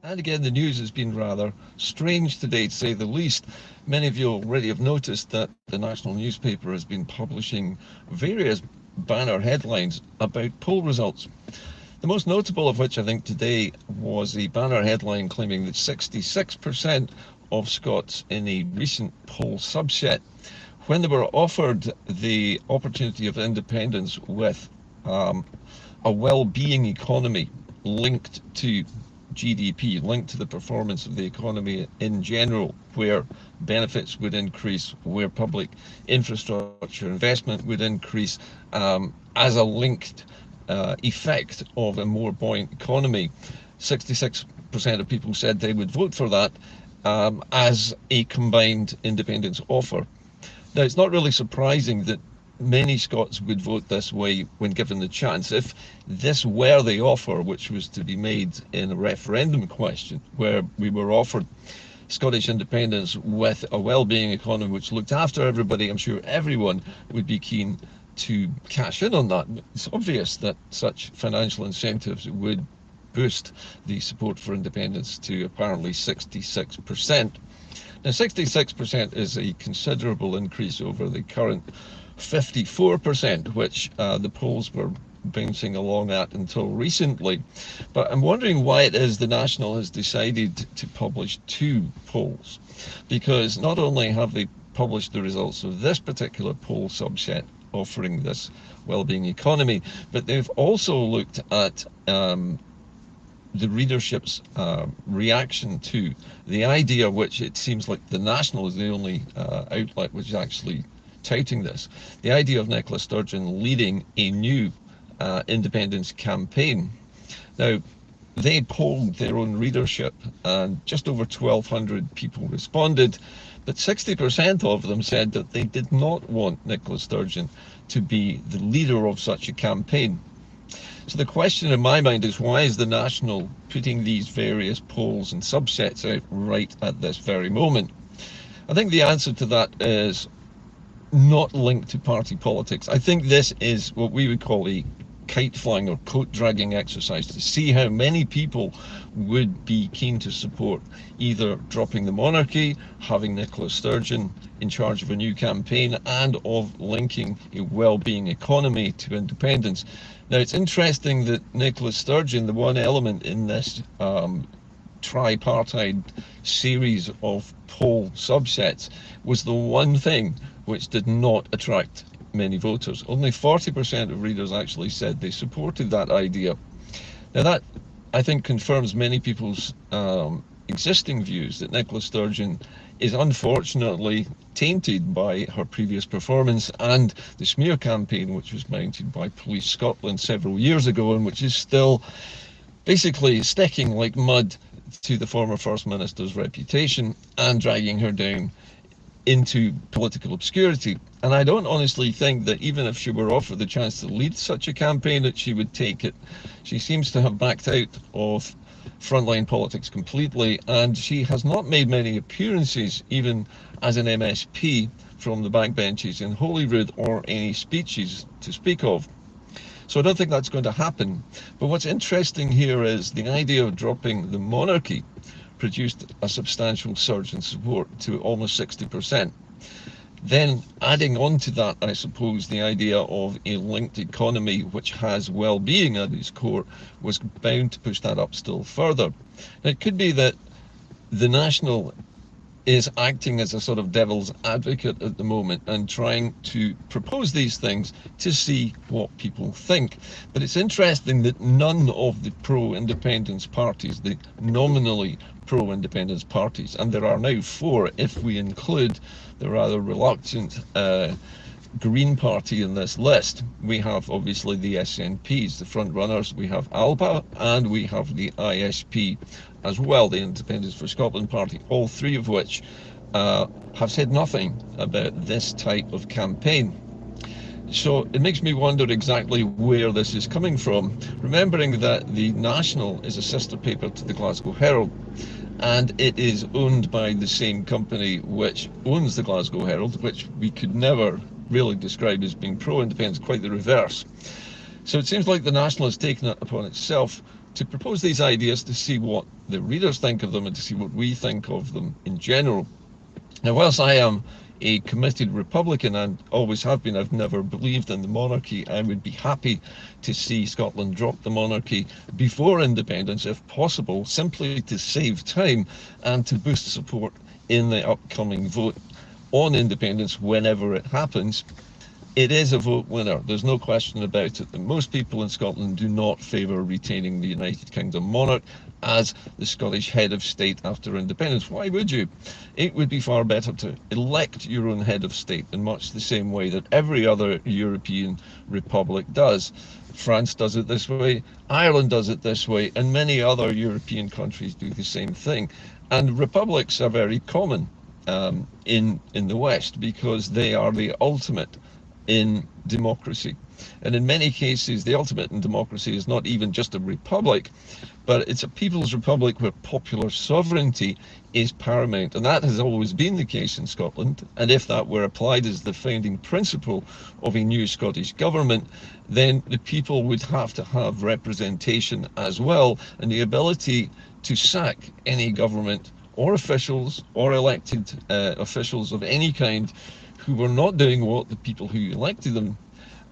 And again, the news has been rather strange today, to say the least. Many of you already have noticed that the national newspaper has been publishing various banner headlines about poll results. The most notable of which, I think, today was a banner headline claiming that 66% of Scots in a recent poll subset, when they were offered the opportunity of independence with a well-being economy linked to GDP, linked to the performance of the economy in general, where benefits would increase, where public infrastructure investment would increase, as a linked effect of a more buoyant economy. 66% of people said they would vote for that as a combined independence offer. Now, it's not really surprising that many Scots would vote this way when given the chance. If this were the offer, which was to be made in a referendum question, where we were offered Scottish independence with a well-being economy which looked after everybody, I'm sure everyone would be keen to cash in on that. It's obvious that such financial incentives would boost the support for independence to apparently 66%. Now, 66% is a considerable increase over the current 54%, which the polls were bouncing along at until recently. But I'm wondering why it is the National has decided to publish two polls, because not only have they published the results of this particular poll subset offering this well-being economy, but they've also looked at the readership's reaction to the idea, which it seems like the National is the only outlet which is actually touting this, the idea of Nicola Sturgeon leading a new independence campaign. Now, they polled their own readership and just over 1,200 people responded, but 60% of them said that they did not want Nicola Sturgeon to be the leader of such a campaign. So the question in my mind is, why is the National putting these various polls and subsets out right at this very moment? I think the answer to that is not linked to party politics. I think this is what we would call a kite flying or coat dragging exercise to see how many people would be keen to support either dropping the monarchy, having Nicola Sturgeon in charge of a new campaign, and of linking a well-being economy to independence. Now, it's interesting that Nicola Sturgeon, the one element in this tripartite series of poll subsets, was the one thing which did not attract many voters. Only 40% of readers actually said they supported that idea. Now, that, I think, confirms many people's existing views that Nicola Sturgeon is unfortunately tainted by her previous performance and the smear campaign which was mounted by Police Scotland several years ago, and which is still basically sticking like mud to the former First Minister's reputation and dragging her down into political obscurity. And I don't honestly think that even if she were offered the chance to lead such a campaign, that she would take it. She seems to have backed out of frontline politics completely, and she has not made many appearances, even as an MSP, from the backbenches in Holyrood, or any speeches to speak of. So I don't think that's going to happen. But what's interesting here is the idea of dropping the monarchy produced a substantial surge in support to almost 60%. Then adding on to that, I suppose, the idea of a linked economy which has well-being at its core was bound to push that up still further. Now, it could be that the National is acting as a sort of devil's advocate at the moment and trying to propose these things to see what people think. But it's interesting that none of the pro-independence parties, the nominally pro-independence parties, and there are now 4 if we include the rather reluctant Green Party in this list. We have obviously the SNPs, the front runners, we have ALBA, and we have the ISP as well, the Independence for Scotland Party, all 3 of which have said nothing about this type of campaign. So it makes me wonder exactly where this is coming from, remembering that the National is a sister paper to the Glasgow Herald, and it is owned by the same company which owns the Glasgow Herald, which we could never really describe as being pro-independence, quite the reverse. So it seems like the National has taken it upon itself to propose these ideas to see what the readers think of them and to see what we think of them in general. Now, whilst I am a committed Republican and always have been, I've never believed in the monarchy. I would be happy to see Scotland drop the monarchy before independence, if possible, simply to save time and to boost support in the upcoming vote on independence whenever it happens. It is a vote winner, there's no question about it, and most people in Scotland do not favour retaining the United Kingdom monarch as the Scottish head of state after independence. Why would you? It would be far better to elect your own head of state in much the same way that every other European republic does. France does it this way, Ireland does it this way, and many other European countries do the same thing. And republics are very common in the West because they are the ultimate in democracy. And in many cases, the ultimate in democracy is not even just a republic, but it's a people's republic where popular sovereignty is paramount. And that has always been the case in Scotland. And if that were applied as the founding principle of a new Scottish government, then the people would have to have representation as well, and the ability to sack any government or officials or elected officials of any kind who were not doing what the people who elected them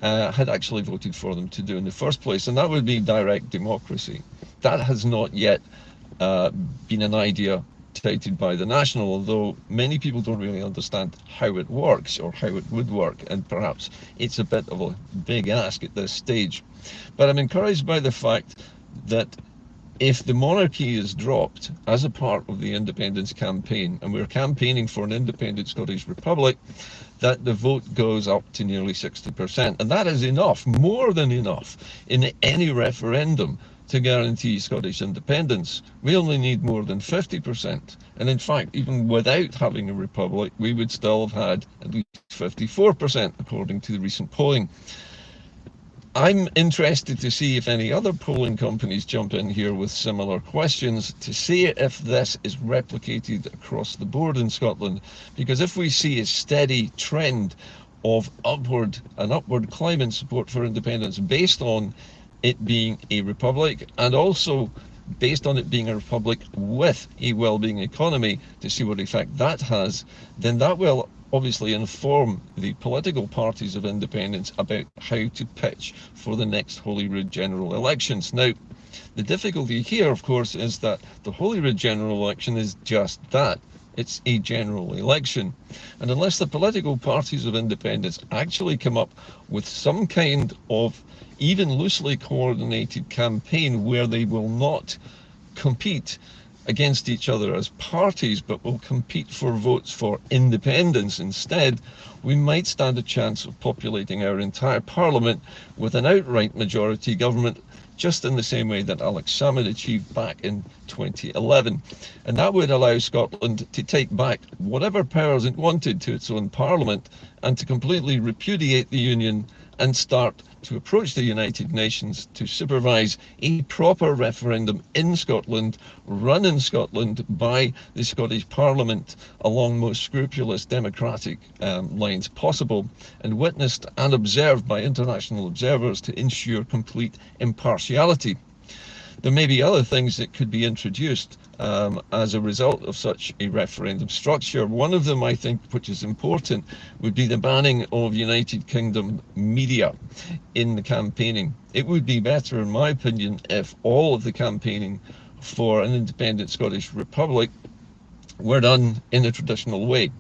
had actually voted for them to do in the first place. And that would be direct democracy. That has not yet been an idea touted by the National, although many people don't really understand how it works or how it would work, and perhaps it's a bit of a big ask at this stage. But I'm encouraged by the fact that if the monarchy is dropped as a part of the independence campaign, and we're campaigning for an independent Scottish Republic, that the vote goes up to nearly 60%. And that is enough, more than enough, in any referendum to guarantee Scottish independence. We only need more than 50%. And in fact, even without having a republic, we would still have had at least 54%, according to the recent polling. I'm interested to see if any other polling companies jump in here with similar questions to see if this is replicated across the board in Scotland. Because if we see a steady trend of upward climb in support for independence based on it being a republic, and also based on it being a republic with a well-being economy, to see what effect that has, then that will obviously inform the political parties of independence about how to pitch for the next Holyrood general elections. Now, the difficulty here, of course, is that the Holyrood general election is just that. It's a general election. And unless the political parties of independence actually come up with some kind of even loosely coordinated campaign where they will not compete against each other as parties, but will compete for votes for independence instead, we might stand a chance of populating our entire parliament with an outright majority government, just in the same way that Alex Salmond achieved back in 2011. And that would allow Scotland to take back whatever powers it wanted to its own parliament, and to completely repudiate the Union and start to approach the United Nations to supervise a proper referendum in Scotland, run in Scotland by the Scottish Parliament along most scrupulous democratic lines possible, and witnessed and observed by international observers to ensure complete impartiality. There may be other things that could be introduced as a result of such a referendum structure. One of them, I think, which is important, would be the banning of United Kingdom media in the campaigning. It would be better, in my opinion, if all of the campaigning for an independent Scottish Republic were done in a traditional way,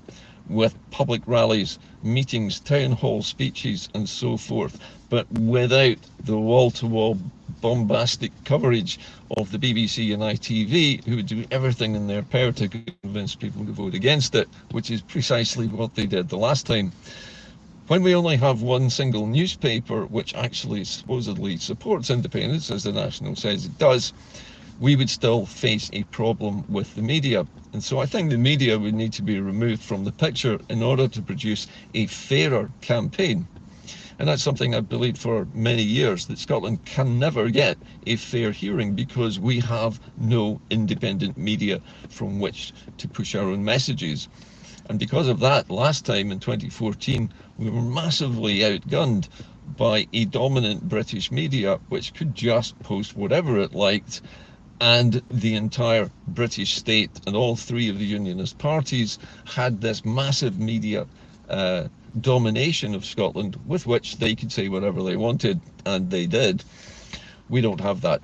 with public rallies, meetings, town hall speeches, and so forth, but without the wall-to-wall bombastic coverage of the BBC and ITV, who would do everything in their power to convince people to vote against it, which is precisely what they did the last time. When we only have one single newspaper which actually supposedly supports independence, as the National says it does, we would still face a problem with the media. And so I think the media would need to be removed from the picture in order to produce a fairer campaign. And that's something I've believed for many years, that Scotland can never get a fair hearing because we have no independent media from which to push our own messages. And because of that, last time in 2014, we were massively outgunned by a dominant British media, which could just post whatever it liked, and the entire British state and all three of the unionist parties had this massive media domination of Scotland with which they could say whatever they wanted, and they did. We don't have that.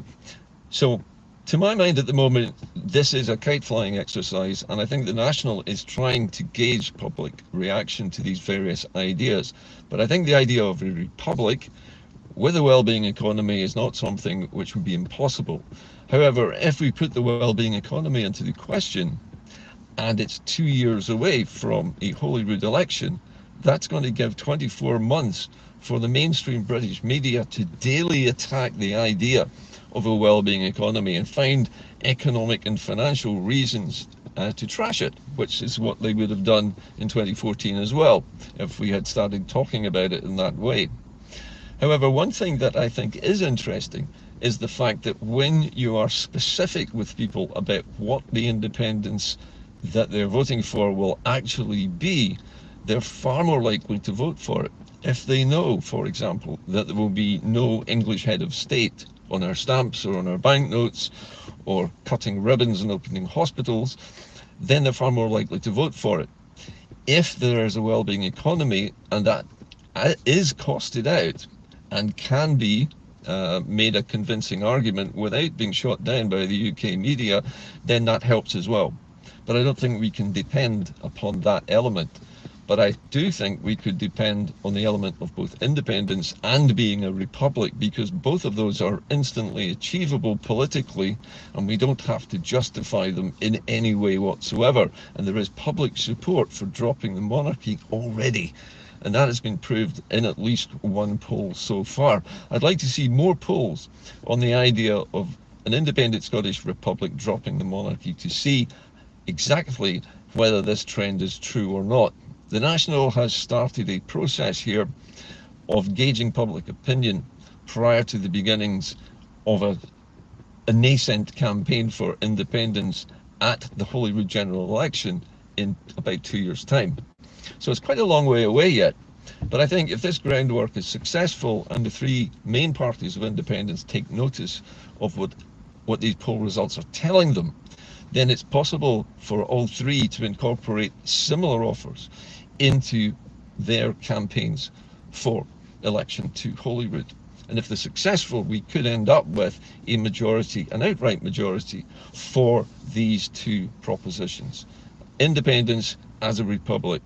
So to my mind at the moment, this is a kite flying exercise, and I think the National is trying to gauge public reaction to these various ideas. But I think the idea of a republic with a wellbeing economy is not something which would be impossible. However, if we put the wellbeing economy into the question, and it's 2 years away from a Holyrood election, that's going to give 24 months for the mainstream British media to daily attack the idea of a wellbeing economy and find economic and financial reasons to trash it, which is what they would have done in 2014 as well, if we had started talking about it in that way. However, one thing that I think is interesting is the fact that when you are specific with people about what the independence that they're voting for will actually be, they're far more likely to vote for it. If they know, for example, that there will be no English head of state on our stamps or on our banknotes, or cutting ribbons and opening hospitals, then they're far more likely to vote for it. If there is a wellbeing economy and that is costed out and can be made a convincing argument without being shot down by the UK media, then that helps as well. But I don't think we can depend upon that element. But I do think we could depend on the element of both independence and being a republic, because both of those are instantly achievable politically, and we don't have to justify them in any way whatsoever. And there is public support for dropping the monarchy already, and that has been proved in at least one poll so far. I'd like to see more polls on the idea of an independent Scottish republic dropping the monarchy to see exactly whether this trend is true or not. The National has started a process here of gauging public opinion prior to the beginnings of a nascent campaign for independence at the Holyrood general election in about 2 years' time. So it's quite a long way away yet. But I think if this groundwork is successful and the three main parties of independence take notice of what these poll results are telling them, then it's possible for all three to incorporate similar offers into their campaigns for election to Holyrood. And if they're successful, we could end up with a majority, an outright majority, for these two propositions. Independence as a republic.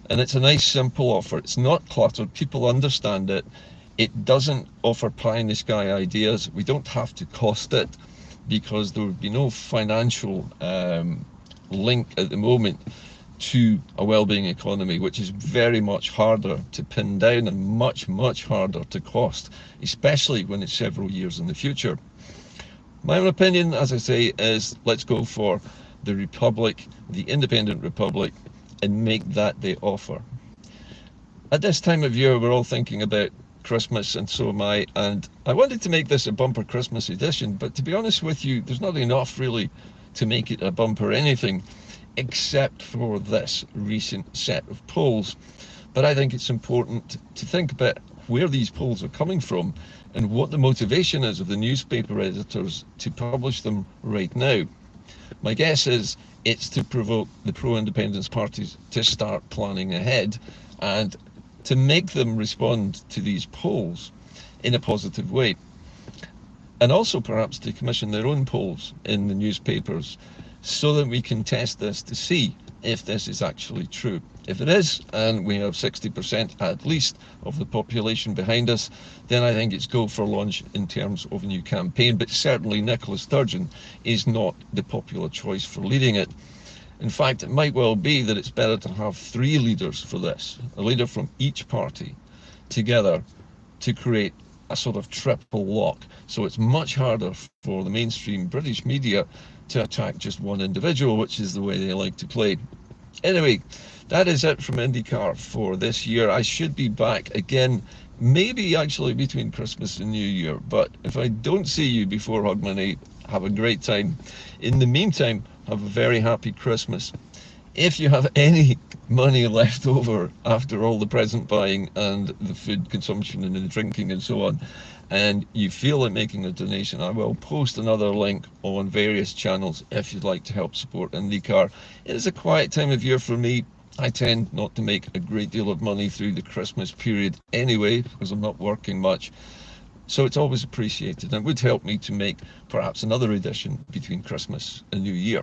And it's a nice simple offer. It's not cluttered. People understand it. It doesn't offer pie in the sky ideas. We don't have to cost it, because there would be no financial link at the moment to a wellbeing economy, which is very much harder to pin down and much, much harder to cost, especially when it's several years in the future. My own opinion, as I say, is let's go for the republic, the independent republic, and make that the offer. At this time of year, we're all thinking about Christmas, and so am I, and I wanted to make this a bumper Christmas edition, but to be honest with you, there's not enough really to make it a bumper anything, except for this recent set of polls. But I think it's important to think about where these polls are coming from and what the motivation is of the newspaper editors to publish them right now. My guess is it's to provoke the pro-independence parties to start planning ahead and to make them respond to these polls in a positive way. And also perhaps to commission their own polls in the newspapers so that we can test this to see if this is actually true. If it is, and we have 60% at least of the population behind us, then I think it's go for launch in terms of a new campaign. But certainly Nicola Sturgeon is not the popular choice for leading it. In fact, it might well be that it's better to have three leaders for this, a leader from each party together to create a sort of triple lock. So it's much harder for the mainstream British media to attack just one individual, which is the way they like to play. Anyway, that is it from Inde-Car for this year. I should be back again, maybe actually between Christmas and New Year, but if I don't see you before Hogmanay, have a great time. In the meantime, have a very happy Christmas. If you have any money left over after all the present buying and the food consumption and the drinking and so on, and you feel like making a donation, I will post another link on various channels if you'd like to help support Inde-Car. It is a quiet time of year for me. I tend not to make a great deal of money through the Christmas period anyway, because I'm not working much. So it's always appreciated, and it would help me to make perhaps another edition between Christmas and New Year.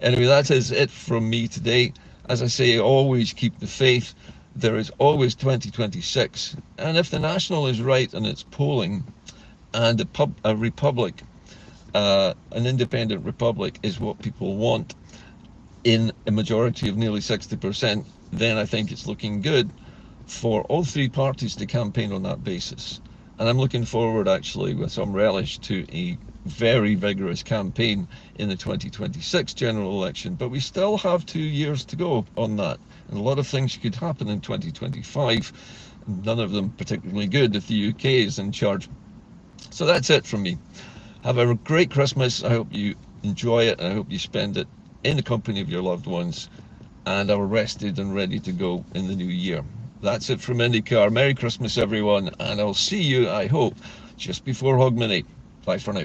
Anyway, that is it from me today. As I say, always keep the faith. There is always 2026, and if the National is right in its polling, and a republic, an independent republic, is what people want in a majority of nearly 60%, then I think it's looking good for all three parties to campaign on that basis. And I'm looking forward, actually, with some relish to a very vigorous campaign in the 2026 general election. But we still have 2 years to go on that. And a lot of things could happen in 2025, none of them particularly good if the UK is in charge. So that's it from me. Have a great Christmas. I hope you enjoy it, and I hope you spend it in the company of your loved ones and are rested and ready to go in the new year. That's it from Inde-Car. Merry Christmas, everyone, and I'll see you, I hope, just before Hogmanay. Bye for now.